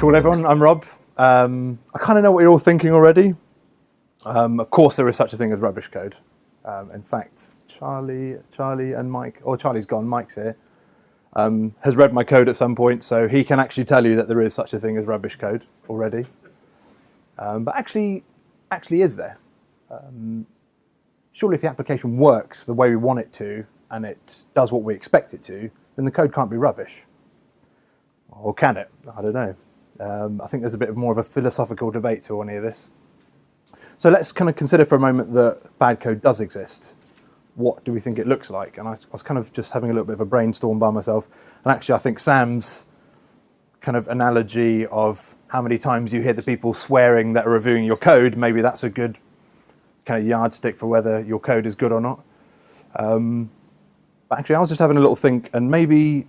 Cool, everyone. I'm Rob. I kind of know what you're all thinking already. Of course, there is such a thing as rubbish code. In fact, Charlie and Mike, or Charlie's gone, Mike's here, has read my code at some point, so he can actually tell you that there is such a thing as rubbish code already. But actually is there. Surely if the application works the way we want it to, and it does what we expect it to, then the code can't be rubbish. Or can it? I don't know. I think there's a bit more of a philosophical debate to any of this. So let's kind of consider for a moment that bad code does exist. What do we think it looks like? And I was kind of just having a little bit of a brainstorm by myself. And actually, I think Sam's kind of analogy of how many times you hear the people swearing that are reviewing your code, maybe that's a good kind of yardstick for whether your code is good or not. But actually, I was just having a little think, and maybe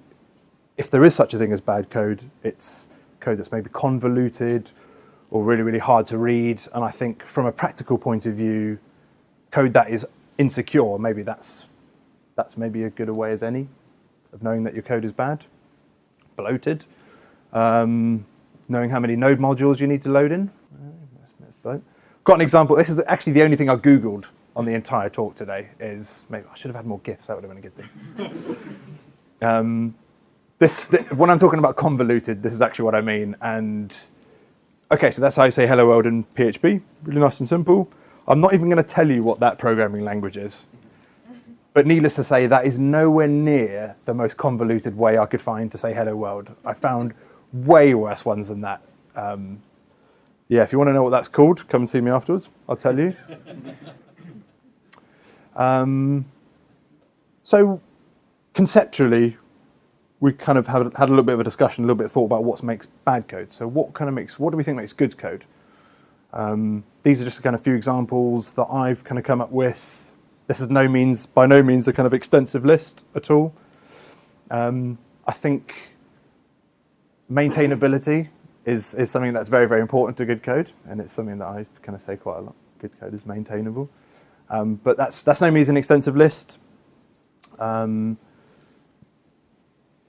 if there is such a thing as bad code, it's code that's maybe convoluted or really, really hard to read. And I think from a practical point of view, code that is insecure, maybe that's maybe as good a way as any of knowing that your code is bad, bloated, knowing how many node modules you need to load in. Got an example. This is actually the only thing I Googled on the entire talk today. Is maybe I should have had more GIFs. That would have been a good thing. When I'm talking about convoluted, this is actually what I mean. And okay, so that's how you say hello world in PHP. Really nice and simple. I'm not even going to tell you what that programming language is. But needless to say, that is nowhere near the most convoluted way I could find to say hello world. I found way worse ones than that. Yeah, if you want to know what that's called, come and see me afterwards. I'll tell you. So conceptually, we kind of had a little bit of a discussion, a little bit of thought about what makes bad code. So what do we think makes good code? These are just kind of few examples that I've kind of come up with. This is by no means a kind of extensive list at all. I think maintainability is something that's very, very important to good code, and it's something that I kind of say quite a lot. Good code is maintainable. But that's no means an extensive list.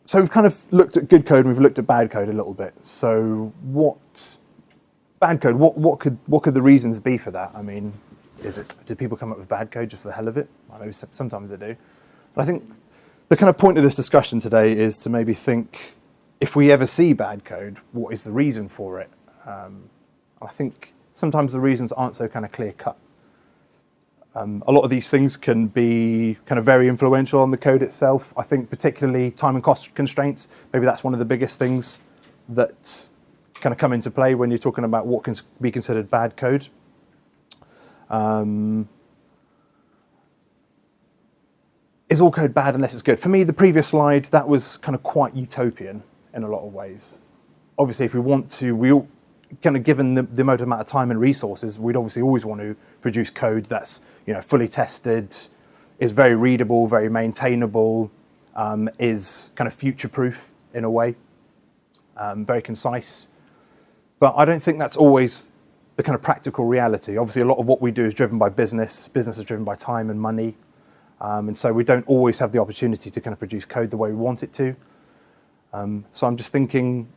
So we've kind of looked at good code and we've looked at bad code a little bit. So bad code, what could the reasons be for that? I mean, do people come up with bad code just for the hell of it? Well, maybe sometimes they do. But I think the kind of point of this discussion today is to maybe think, if we ever see bad code, what is the reason for it? I think sometimes the reasons aren't so kind of clear cut. A lot of these things can be kind of very influential on the code itself. I think particularly time and cost constraints, maybe that's one of the biggest things that kind of come into play when you're talking about what can be considered bad code. Is all code bad unless it's good? For me, the previous slide, that was kind of quite utopian in a lot of ways. Obviously, if we want to, we all kind of given the amount of time and resources, we'd obviously always want to produce code that's fully tested, is very readable, very maintainable, is kind of future-proof in a way, very concise. But I don't think that's always the kind of practical reality. Obviously, a lot of what we do is driven by business. Business is driven by time and money. And so we don't always have the opportunity to kind of produce code the way we want it to. So I'm just thinking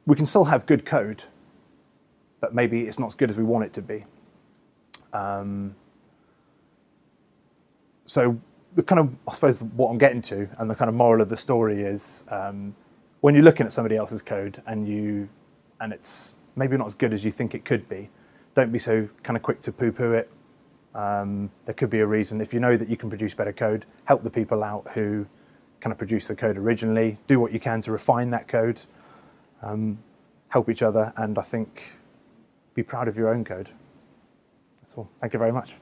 we can still have good code, but maybe it's not as good as we want it to be. So the kind of, I suppose what I'm getting to and the kind of moral of the story is when you're looking at somebody else's code and it's maybe not as good as you think it could be, don't be so kind of quick to poo-poo it. There could be a reason. If you know that you can produce better code, help the people out who kind of produced the code originally, do what you can to refine that code, help each other, and I think be proud of your own code. That's all. Thank you very much.